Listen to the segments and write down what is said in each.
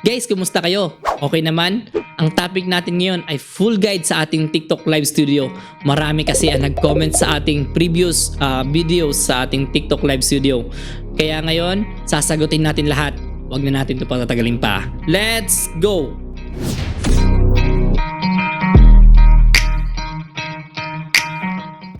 Guys, kumusta kayo? Okay naman? Ang topic natin ngayon ay full guide sa ating TikTok Live Studio. Marami kasi ang nag-comment sa ating previous videos sa ating TikTok Live Studio. Kaya ngayon, sasagutin natin lahat. Huwag na natin ito patatagalin pa. Let's go!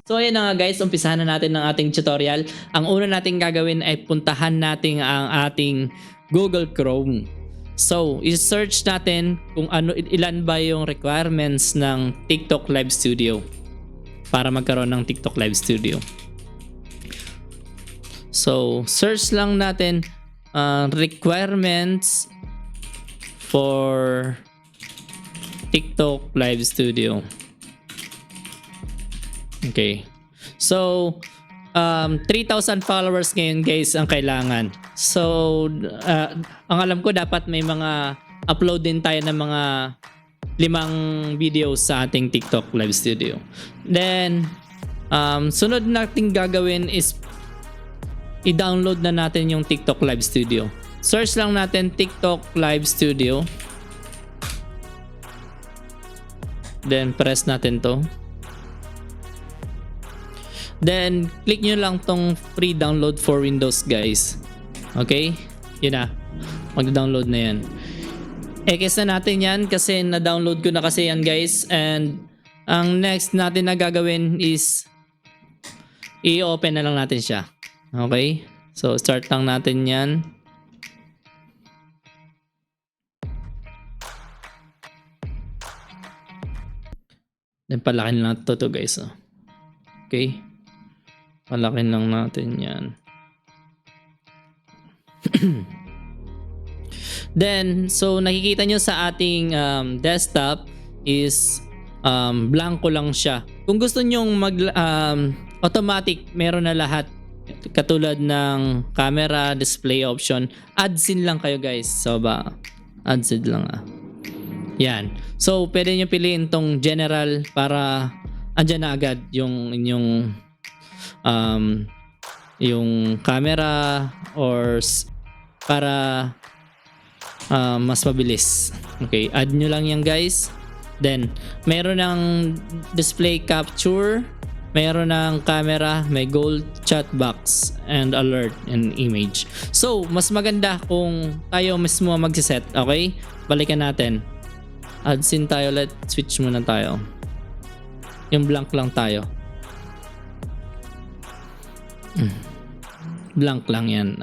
So ayan na nga guys, umpisahan na natin ng ating tutorial. Ang una nating gagawin ay puntahan natin ang ating Google Chrome. So, i-search natin kung ilan ba yung requirements ng TikTok Live Studio para magkaroon ng TikTok Live Studio. So, search lang natin requirements for TikTok Live Studio. Okay. So, 3,000 followers ngayon guys ang kailangan. So, ang alam ko dapat may mga upload din tayo ng mga 5 videos sa ating TikTok Live Studio. Then, sunod nating gagawin is i-download na natin yung TikTok Live Studio. Search lang natin TikTok Live Studio. Then, press natin to. Then, click nyo lang tong free download for Windows guys. Okay? Yun na. Mag-download na yan. X na natin yan kasi na-download ko na kasi yan guys. And, ang next natin na gagawin is i-open na lang natin siya. Okay? So, start lang natin yan. Then, palakin lang to guys. Okay? Palakin lang natin yan. Then, so nakikita nyo sa ating desktop is blanco lang siya. Kung gusto nyong automatic, meron na lahat. Katulad ng camera, display option. Add-in lang kayo guys. So ba, add-in lang Yan. So, pwede nyo piliin tong general para andyan na agad yung inyong yung camera or para mas mabilis. Okay, add nyo lang yan guys. Then, meron ng display capture, meron ng camera, may gold chat box, and alert and image. So, mas maganda kung tayo mismo magsiset. Okay, balikan natin. Add scene tayo. Let's switch muna tayo. Yung blank lang tayo. Blank lang yan.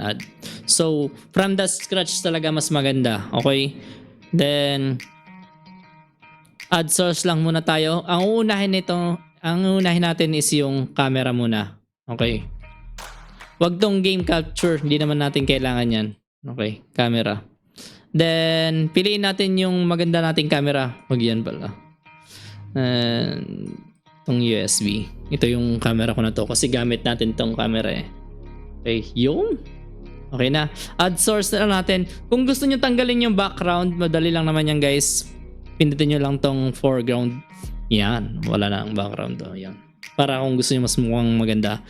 So, from the scratch talaga mas maganda. Okay? Then, add source lang muna tayo. Ang uunahin natin is yung camera muna. Okay? Wag tong game capture. Hindi naman natin kailangan yan. Okay? Camera. Then, piliin natin yung maganda nating camera. Wag yan pala. Itong USB. Ito yung camera ko na to kasi gamit natin tong camera eh. Okay, yung okay na. Add source na lang natin. Kung gusto nyo tanggalin yung background, madali lang naman yan guys. Pindutin nyo lang tong foreground. Yan, wala na ang background to. Yan. Para kung gusto nyo mas mukhang maganda.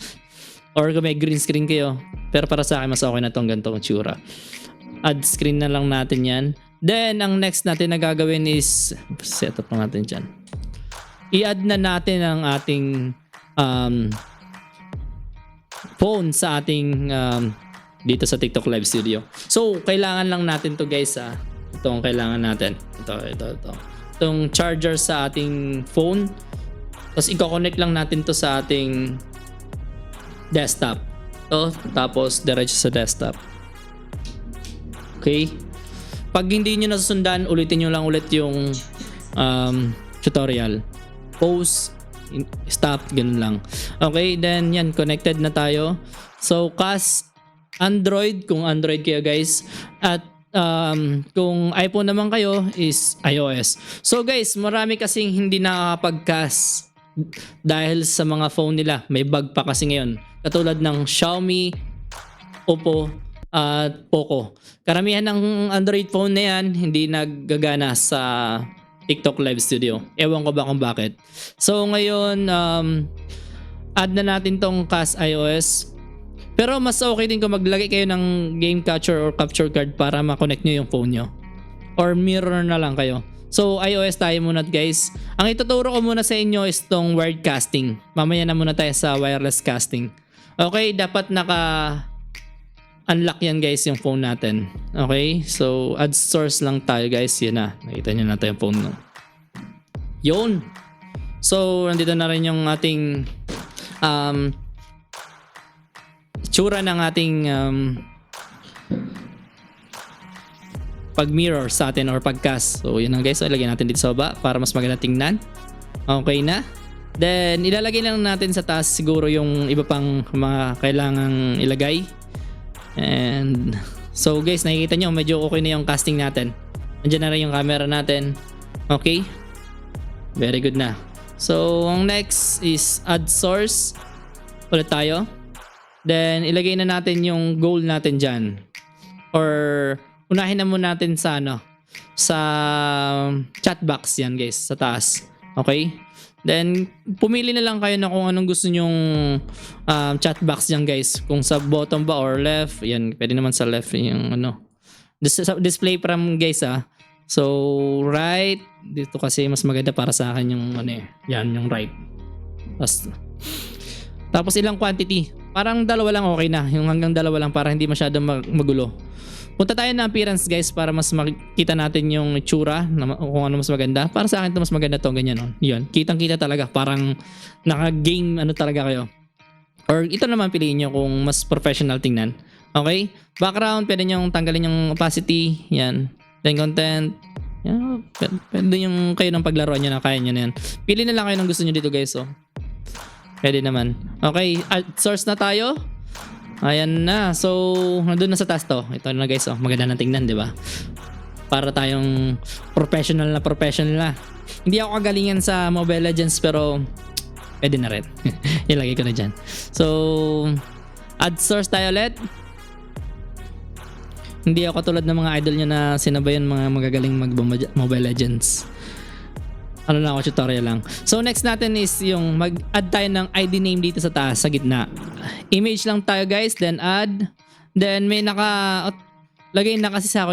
Or kung may green screen kayo. Pero para sa akin mas okay na tong ganitong tsura. Add screen na lang natin yan. Then, ang next natin na gagawin is setup lang natin dyan. I-add na natin ang ating phone sa ating dito sa TikTok Live Studio. So, kailangan lang natin to guys. Ito ang kailangan natin. Ito. Itong charger sa ating phone. Tapos, i-connect lang natin to sa ating desktop. Tapos, diretso sa desktop. Okay? Pag hindi nyo nasusundan, ulitin nyo lang ulit yung tutorial. Pause, stop, ganun lang. Okay, then yan, connected na tayo. So, Android, kung Android kayo guys. At kung iPhone naman kayo is iOS. So guys, marami kasing hindi nakakapag-cast dahil sa mga phone nila. May bug pa kasi ngayon. Katulad ng Xiaomi, Oppo, at Poco. Karamihan ng Android phone na yan, hindi naggagana sa TikTok Live Studio. Ewan ko ba kung bakit. So ngayon, add na natin tong cast iOS. Pero mas okay din kung maglagay kayo ng game capture or capture card para ma-connect nyo yung phone nyo. or mirror na lang kayo. So iOS tayo muna guys. Ang ituturo ko muna sa inyo is tong wired casting. Mamaya na muna tayo sa wireless casting. Okay, dapat unlock yan guys yung phone natin. Okay, so add source lang tayo guys. Yan na, nakita nyo na tayo yung phone no. Yun. So nandito na rin yung ating tsura ng ating pag-mirror sa atin or pag-cast. So yun lang guys, so, ilagay natin dito sa baba para mas maganda tingnan. Okay na. Then ilalagay lang natin sa taas siguro yung iba pang mga kailangang ilagay. And so guys, nakikita nyo medyo okay na yung casting natin. Nandiyan na rin yung camera natin. Okay, very good na. So ang next is add source. Ulit tayo. Then ilagay na natin yung goal natin dyan. Or unahin na muna natin sa sa chat box yan guys, sa taas. Okay? Then pumili na lang kayo na kung anong gusto nyong chat box yan guys. Kung sa bottom ba or left, yan, pwede naman sa left yung display from guys So right, dito kasi mas maganda para sa akin yung yan yung right. Tapos ilang quantity? Parang dalawa lang okay na. Yung hanggang dalawa lang para hindi masyadong magulo. Punta tayo na appearance guys para mas makita natin yung itsura kung ano mas maganda. Para sa akin ito mas maganda to, ganyan no. Yun, kitang-kita talaga, parang naka-game talaga kayo. Or ito naman piliin nyo kung mas professional tingnan. Okay? Background, pwede nyo tanggalin yung opacity, yan. Then content, yan. Pwede yung kayo ng paglaruan nyo na kaya nyo na yan. Pili na lang kayo ng gusto nyo dito guys. Pwede naman. Okay, source na tayo. Ayan na. So, nandun na sa taas to. Ito na guys, maganda na tingnan, di ba? Para tayong professional na. Hindi ako kagalingan sa Mobile Legends pero pwede na rin. Ilagay ko na dyan. So, add source tayo ulit. Hindi ako katulad ng mga idol nyo na sinabayan mga magagaling mag-Mobile Legends. Ano na ako, tutorial lang. So next natin is yung mag-add tayo ng ID name dito sa taas, sa gitna. Image lang tayo guys, then add. Then may lagay na kasi sa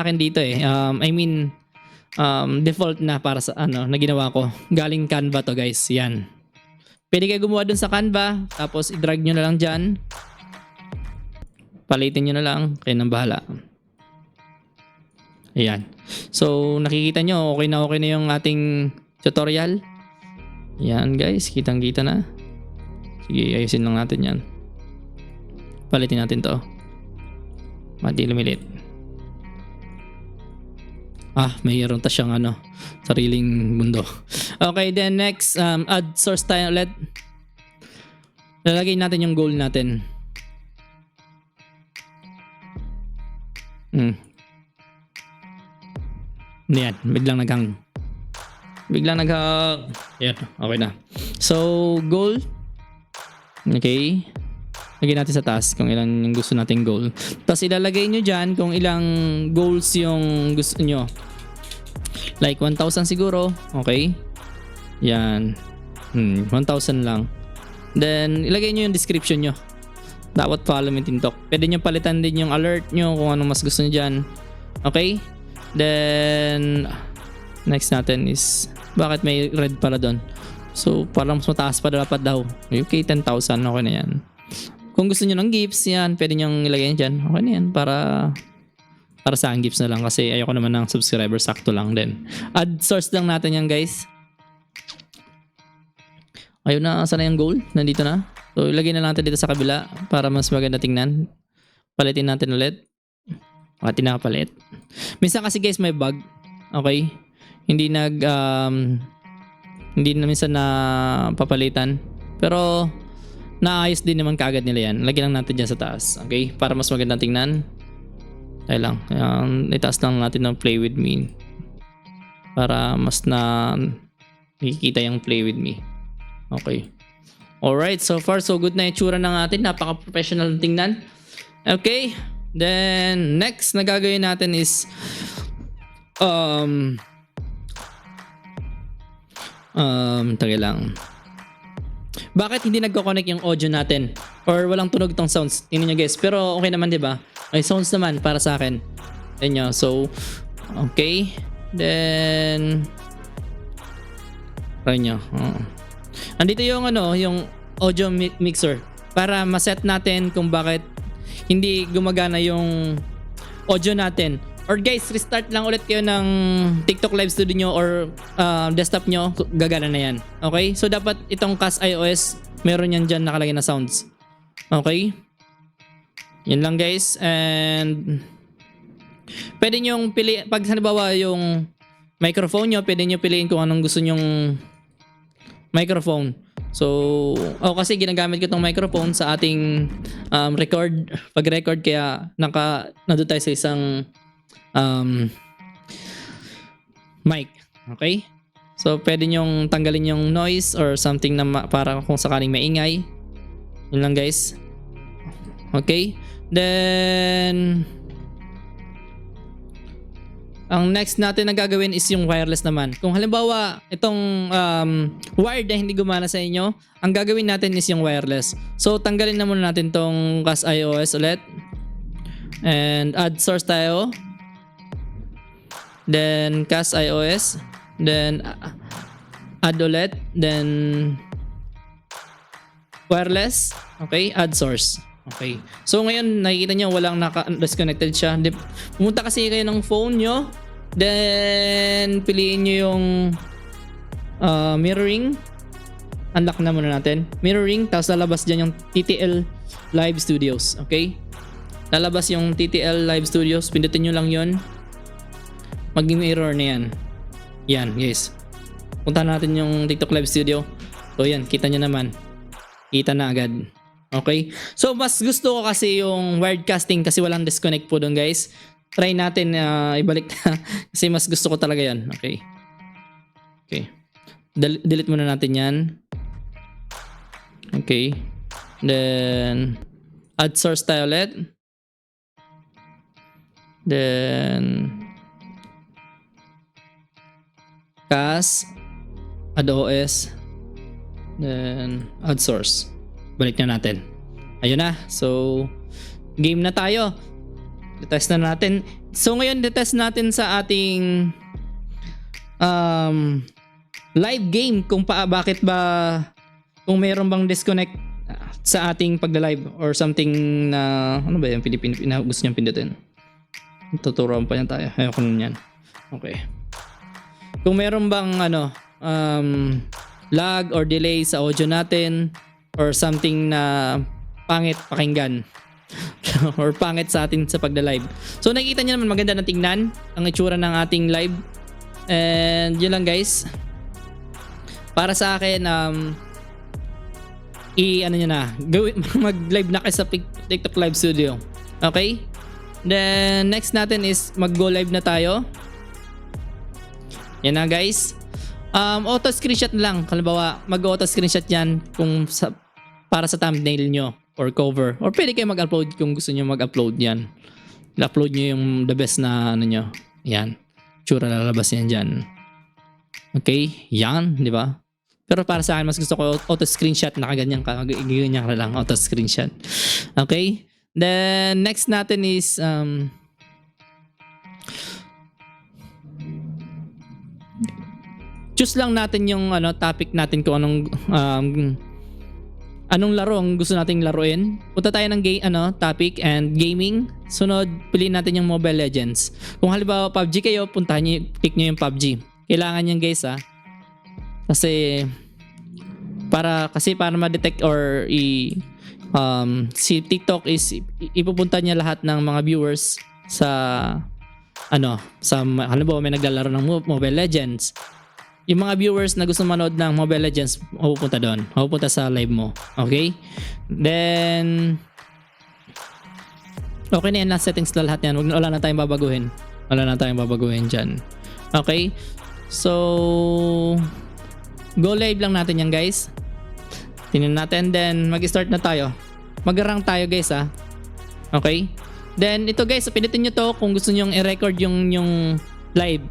akin dito default na para sa na ginawa ko. Galing Canva to guys, yan. Pwede kayo gumawa dun sa Canva, tapos i-drag nyo na lang dyan. Palitin nyo na lang, kayo nang bahala. Ayan. So, nakikita nyo, okay na yung ating tutorial. Ayan guys, kitang-kita na. Sige, ayusin lang natin yan. Palitin natin to. Mati lumilit. Mayroon ta siyang sariling mundo. Okay, then next, add source tayo ulit. Lalagay natin yung goal natin. Yan, biglang naghang. Yan, okay na. So, goal. Okay. Lagyan natin sa taas kung ilan yung gusto nating goal. Tapos ilalagay nyo dyan kung ilang goals yung gusto nyo. Like 1,000 siguro. Okay. Yan. 1,000 lang. Then, ilagay nyo yung description nyo. Dapat follow me TikTok. Pwede nyo palitan din yung alert nyo kung ano mas gusto nyo dyan. Okay. Then next natin is bakit may red pala doon. So parang mas mataas pa dapat daw. Okay, 10,000 okay na yan. Kung gusto niyo ng gifts yan, pwede niyo ilagay diyan. Okay na yan para sa akin gifts na lang kasi ayoko naman ng subscriber, sakto lang din. Add source lang natin yan guys. Ayun na, sana yung goal? Nandito na. So ilagay na lang natin dito sa kabila para mas maganda tingnan. Palitin natin ulit. Tinakapalit. Minsan kasi guys may bug. Okay? Hindi na minsan na papalitan. Pero naayos din naman kaagad nila yan. Lagyan lang natin dyan sa taas. Okay? Para mas magandang tingnan. Tayo lang. Itaas lang natin ng play with me. Para mas nakikita yung play with me. Okay. Alright. So far so good na yung tsura ng atin. Napaka-professional tingnan. Okay. Then next na gagawin natin is tagay lang. Bakit hindi nagko-connect yung audio natin or walang tunog tong sounds? Tingnan niyo guys. Pero okay naman 'di ba? May sounds naman para sa akin. Tingnan niyo. So Okay. Then try nyo. Andito yung yung audio mixer para ma-set natin kung bakit hindi gumagana yung audio natin. Or guys, restart lang ulit kayo ng TikTok Live Studio nyo or desktop nyo, gagana na yan. Okay? So dapat itong CAS iOS, meron yan dyan nakalagay na sounds. Okay? Yan lang guys. And pwede nyo pili, pag halimbawa yung microphone nyo, pwede nyo piliin kung anong gusto nyong microphone. So, kasi ginagamit ko tong microphone sa ating pag-record, kaya nandun tayo sa isang mic. Okay? So, pwede nyong tanggalin yung noise or something na para kung sakaling maingay. Yun lang guys. Okay? Then ang next natin na gagawin is yung wireless naman. Kung halimbawa itong wired na hindi gumana sa inyo, ang gagawin natin is yung wireless. So tanggalin na muna natin tong CAS iOS ulit. And add source tayo. Then CAS iOS. Then add ulit. Then wireless. Okay, add source. Okay. So ngayon nakikita nyo walang disconnected siya. Pumunta kasi kayo ng phone nyo. Then piliin nyo yung mirroring. Unlock na muna natin. Mirroring. Tapos lalabas dyan yung TTL Live Studios. Okay. Lalabas yung TTL Live Studios. Pindutin nyo lang yun. Mag-mirror na yan. Yan guys. Punta natin yung TikTok Live Studio. So yan. Kita nyo naman. Kita na agad. Okay? So, mas gusto ko kasi yung wiredcasting kasi walang disconnect po doon guys. Try natin ibalik na kasi mas gusto ko talaga yan. Okay? Okay. Delete muna natin yan. Okay. Then, add source tayo ulit. Then, CAS, add OS, then add source. Balik na natin. Ayun na. So, game na tayo. Detest na natin. So, ngayon, detest natin sa ating live game kung bakit ba kung mayroon bang disconnect sa ating pagla-live or something na ano ba yung gusto niyang pindutin. Tuturuan pa niya tayo. Ayoko nun yan. Okay. Kung mayroon bang lag or delay sa audio natin or something na pangit pakinggan or pangit sa atin sa pagla-live. So nakikita niyo naman maganda na tingnan ang itsura ng ating live. And yun lang guys. Para sa akin mag-live na kayo sa TikTok Live Studio. Okay? Then next natin is mag-go live na tayo. Yan na guys. Auto screenshot lang. Halimbawa, mag-auto screenshot yan kung para sa thumbnail nyo or cover. Or pwede kayo mag-upload kung gusto nyo mag-upload yan. I-upload nyo yung the best na nyo. Yan. Tsura lalabas yan dyan. Okay? Yan. Di ba? Pero para sa akin, mas gusto ko auto screenshot. Nakaganyan ka. Ganyan ka lang. Auto screenshot. Okay? Then, next natin is choose lang natin yung topic natin kung anong laro ang gusto nating laruin. Punta tayo ng topic and gaming. Sunod, piliin natin yung Mobile Legends. Kung halimbawa PUBG kayo, pick nyo yung PUBG. Kailangan yan guys Kasi para ma-detect or si TikTok is ipupunta niya lahat ng mga viewers sa halimbawa may naglalaro ng Mobile Legends. Yung mga viewers na gusto manood ng Mobile Legends, mapupunta doon. Mapupunta sa live mo. Okay? Then, okay na yan. Last settings na lahat yan. Wala na tayong babaguhin. Wala na tayong babaguhin dyan. Okay? So, go live lang natin yan guys. Tingnan natin. Then, mag-start na tayo. Mag-rank tayo guys Okay? Then, ito guys, pindutin nyo to kung gusto nyo i-record yung live.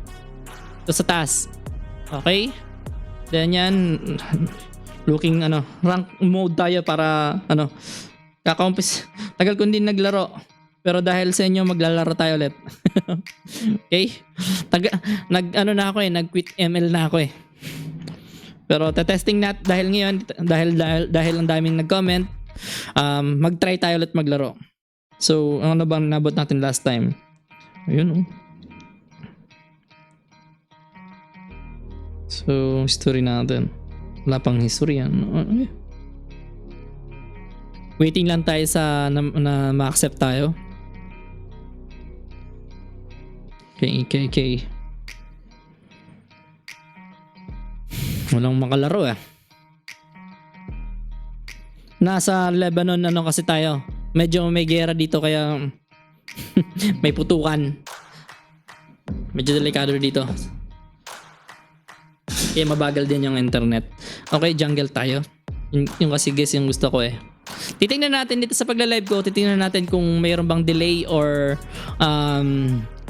Ito sa taas. Okay? Then yan looking rank mode tayo para kakaumpis. Tagal ko din naglaro. Pero dahil sa inyo, maglalaro tayo ulit. Okay? Ano na ako nag-quit ML na ako Pero testing nat dahil ngayon, dahil ang daming nag-comment, mag-try tayo ulit maglaro. So, ano bang nabot natin last time? Ayun So, history natin. Wala pang history yan. Okay. Waiting lang tayo sa na ma-accept tayo. Okay. Walang makalaro Nasa Lebanon kasi tayo. Medyo may gera dito kaya may putukan. Medyo delikado dito. Kaya mabagal din yung internet. Okay, jungle tayo. Yung kasi guys yung gusto ko Titingnan natin dito sa pagla-live ko, titingnan natin kung mayroon bang delay or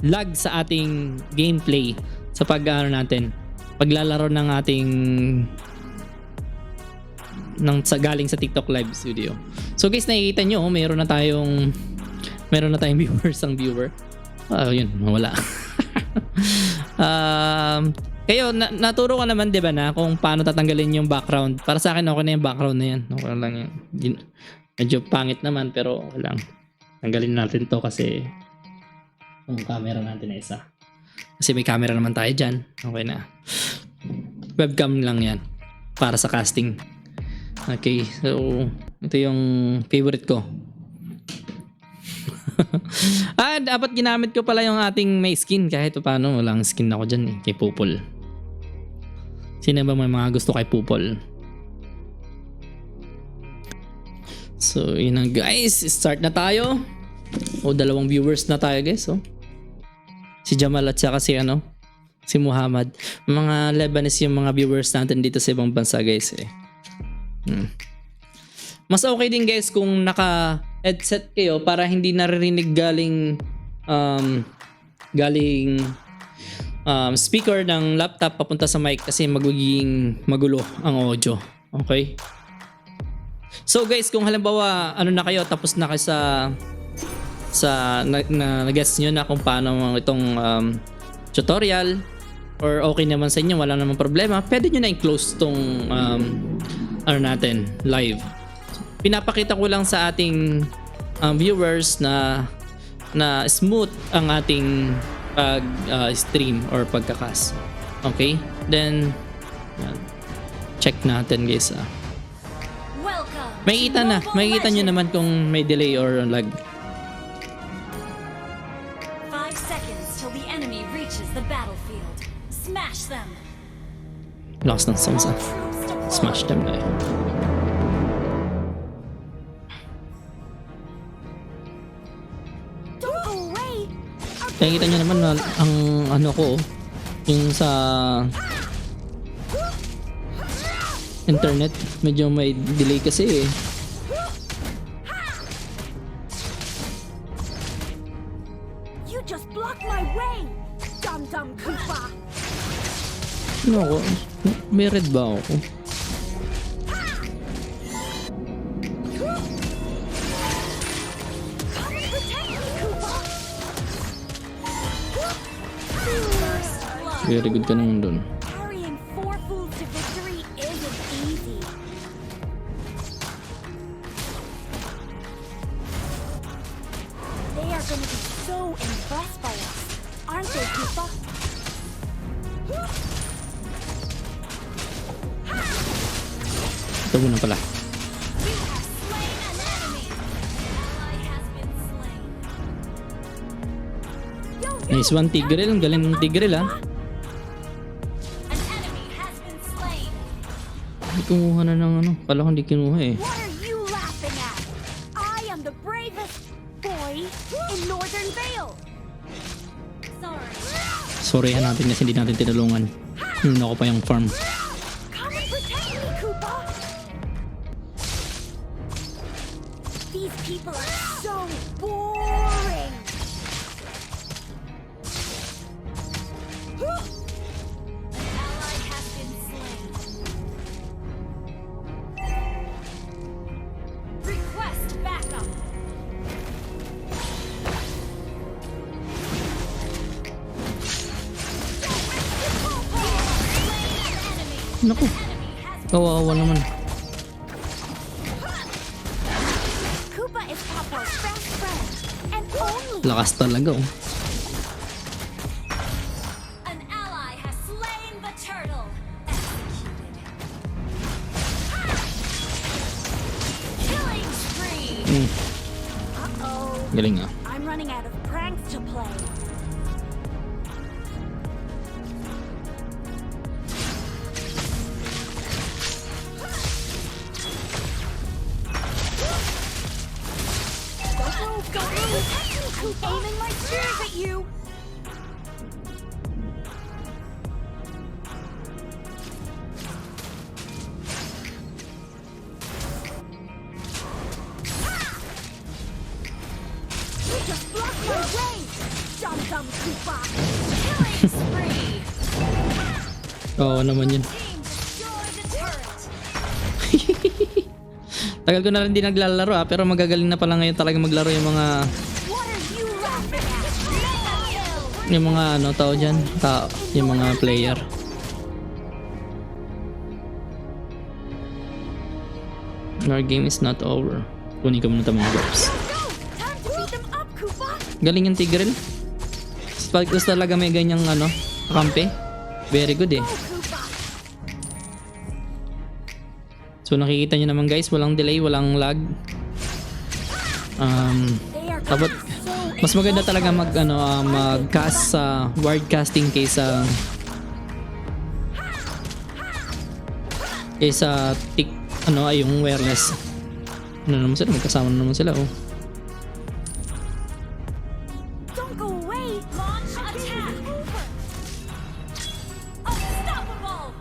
lag sa ating gameplay sa paglalaro ng ating galing sa TikTok live studio. So guys, nakikita nyo, meron na tayong viewers ang viewer. Yun, wala. Kayo, naturo ka naman 'di ba na kung paano tatanggalin yung background. Para sa akin okay na yung background na yan. Okay lang yan. Medyo pangit naman pero okay lang. Tanggalin natin to kasi yung camera natin na isa. Kasi may camera naman tayo dyan. Okay na. Webcam lang yan. Para sa casting. Okay. So, ito yung favorite ko. Dapat ginamit ko pala yung ating may skin. Kahit paano, walang skin ako dyan kay Pupol. Sino ba may mga gusto kay Pupol? So, yun na guys. Start na tayo. Dalawang viewers na tayo guys. Si Jamal at saka si Muhammad. Mga Lebanese yung mga viewers natin dito sa ibang bansa guys Mas okay din guys kung naka headset kayo para hindi naririnig galing speaker ng laptop papunta sa mic kasi magiging magulo ang audio. Okay? So guys, kung halimbawa na kayo tapos na kayo na-guess nyo na kung paano itong tutorial or okay naman sa inyo, wala namang problema, pwede nyo na i-close itong natin live. Pinapakita ko lang sa ating viewers na smooth ang ating stream or pagkakas. Okay? Then check natin guys. Makikita nyo naman kung may delay or lag. 5 seconds till the enemy reaches the battlefield. Smash them. Lost ng songs Smash them na Nakikita nyo naman ang ko yung sa internet medyo may delay kasi You just blocked my way. Dum-dum Koopa. May red ba ako? Very good ka naman dun. Carrying 4 fools to victory isn't easy. They are going to be so impressed by us, aren't they, Koopa? Ito muna pala. You have slain an enemy. Ally has been slain. Nice one, Tigreal. Ang galing ng Tigreal An enemy has been slain. Hindi kumuha na ng Kala ko hindi kinuha What are you laughing at? I am the bravest boy in Northern Vale. Sorry. Sorry natin kasi hindi natin tinulungan. Ako pa yung farm. Come and protect me, Koopa. These people are so boring. An ally has been slain. Request backup. naku. Kawawa naman. Koopa is Popo's best friend and only. Lakas talaga oh. An ally has slain the turtle. Executed. Killing spree. Uh-oh. Galing ah. I'm running out of pranks to play. Don't move! I'm aiming my spears at you! You just blocked my way! Dum-dum Koopa! Killing spree! Oo naman yun. Team destroy the turret! Tagal ko na rin di naglalaro pero magagaling na pala ngayon talaga maglaro yung mga What are you laughing at? Mega kill! yung mga ano tao dyan, yung mga player. Our game is not over. Kunin ko muna ito mga drops. Go! Time to beat them up, Koopa! Galing yung Tigreal. Pag gusto talaga may ganyang ano, kampe. Very good eh. Go, Koopa! So nakikita nyo naman guys, walang delay, walang lag. They are Tapos so mas maganda talaga mag-cast sa ward casting kaysa yung wireless. Ano naman sila, magkasama na naman sila oh. Don't go away! Launch attack! Unstoppable!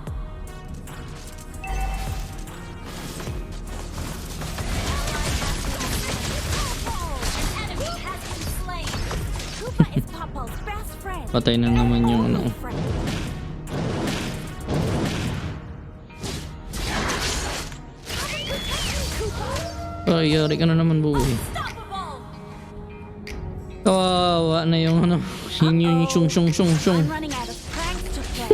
An enemy has been slain. Koopa is Popo's best friend. Patay na naman yung ano. Only friend. Koopa, Ay, yari ka na naman buhay. unstoppable! Kawawa na yung ano. Yung syung. I'm running out of pranks to play.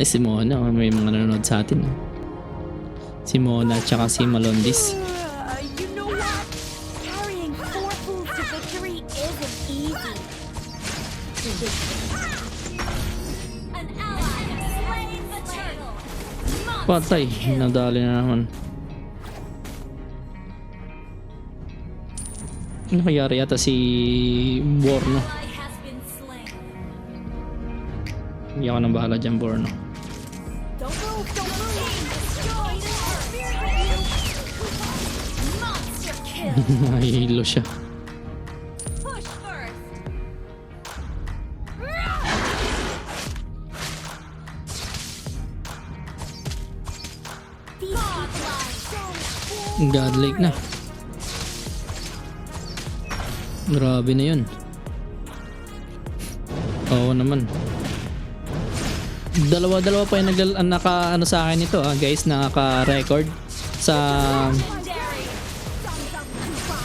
Ay si Mona, may mga nanonood sa atin. Si Mona at saka si Malondis. You know what? Carrying 4 fools to victory isn't easy. An ally has slain the turtle. Patay, nadali na naman. Nakayari yata si Borno. Ally has been slain. Hindi ako nang bahala dyan, Borno. Don't move! Don't move! Destroy the turret! Monster kill! Nahihilo siya. Push first! Godlike! Godlike na. Grabe na yun. Oo naman. Dalawa pa yung naka ano sa akin ito guys, naka-record sa Legendary! Dum-dum Koopa!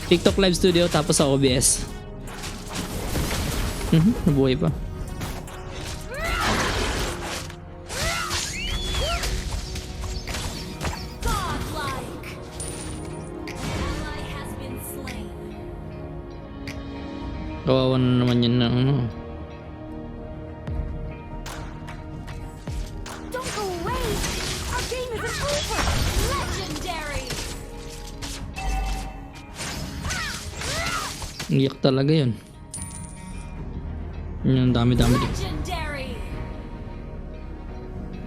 TikTok Live Studio tapos sa OBS. Nabuhay pa. Godlike! Ally has been slain. Kawawa na naman yan na ano. Don't go away! Our game isn't over! Legendary! Iyak talaga yun. Yung dami-dami. Legendary!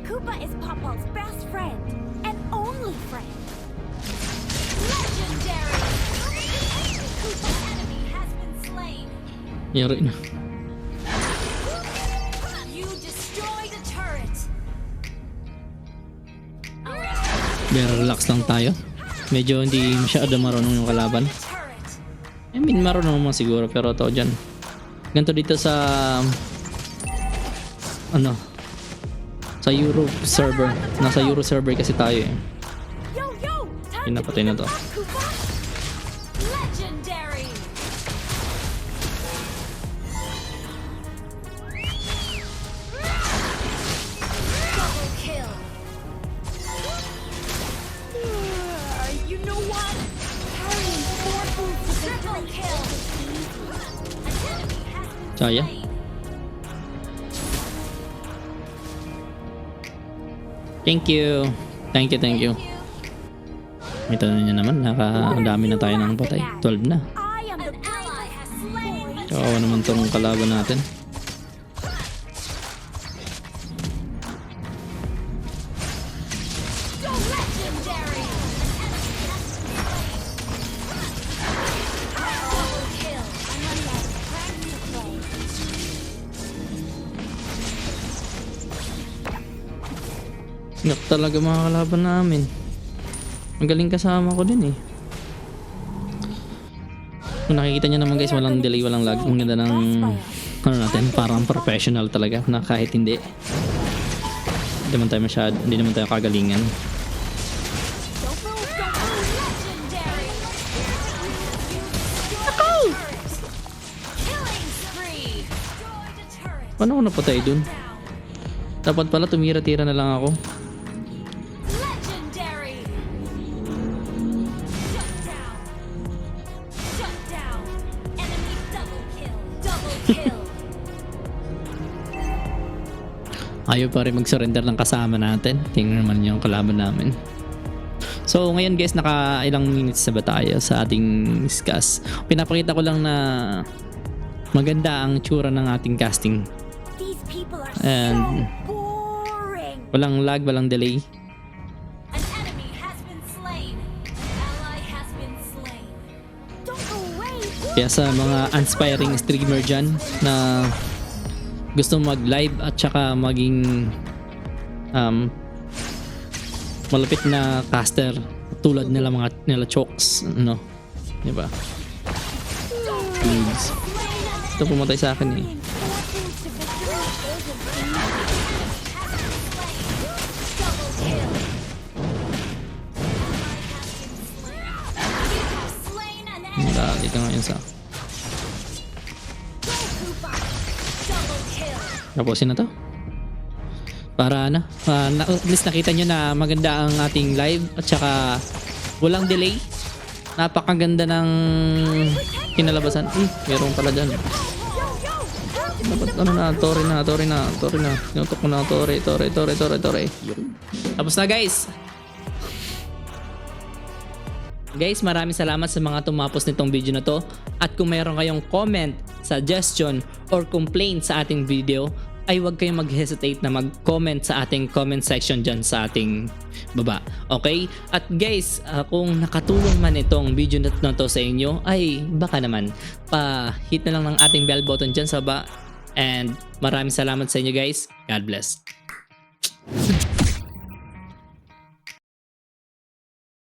Koopa is Popo's best friend and only friend. Legendary! Koopa's enemy has been slain. Yari na. You destroy the turret. Pero relax lang tayo. Medyo hindi masyado marunong yung kalaban. Turret. I mean, marunong naman siguro pero to dyan. Ganito dito sa ano sa Euro server. Nasa Euro server kasi tayo eh. Yo, yo! Time Pinapatay to na beat to. them up, Koopa! Legendary! Kaya? Thank you. Thank you. Ito na niya naman, nakadami na tayo ng patay. 12 na. I am the bravest boy. Kawawa naman tong kalaban natin. Legendary. Double kill. I'm running out of time to play. Nak talaga mga kalaban namin. Ang galing kasama ko din eh. Kung nakikita nyo naman guys, walang delay, walang lag. Ang ganda ng ano natin, parang professional talaga na kahit hindi. Hindi naman tayo kagalingan. Don't move, legendary. Killing spree. Destroy the turret. Paano ako napatay dun? Dapat pala tumira-tira na lang ako. Legendary. Shut down. Shut down. Enemy double kill. Double kill. Ayaw pa rin mag-surrender ng kasama natin. Tingnan naman yung kalaban namin. So ngayon guys, naka ilang minutes na ba tayo sa ating discuss. Pinapakita ko lang na maganda ang tsura ng ating casting. These people are And so boring. walang lag, walang delay. An enemy has been slain. An ally has been slain. Don't go away. Kaya sa mga aspiring streamer dyan na gusto mag-live at saka maging malapit na caster tulad nila Chokes, no? Diba? Please. Ito pumatay sa akin eh. Dali ka ngayon sa tapusin na to para at least nakita nyo na maganda ang ating live at saka walang delay, napakaganda ng kinalabasan. Meron pala dyan dapat Tori na sinutok ko na Tori. Yun. Tapos na guys, maraming salamat sa mga tumapos nitong video na to. At kung mayroon kayong comment, suggestion, or complaint sa ating video, ay huwag kayong mag-hesitate na mag-comment sa ating comment section dyan sa ating baba. Okay? At guys, kung nakatulong man itong video na to sa inyo, ay baka naman pa-hit na lang ng ating bell button dyan sa baba. And maraming salamat sa inyo guys. God bless.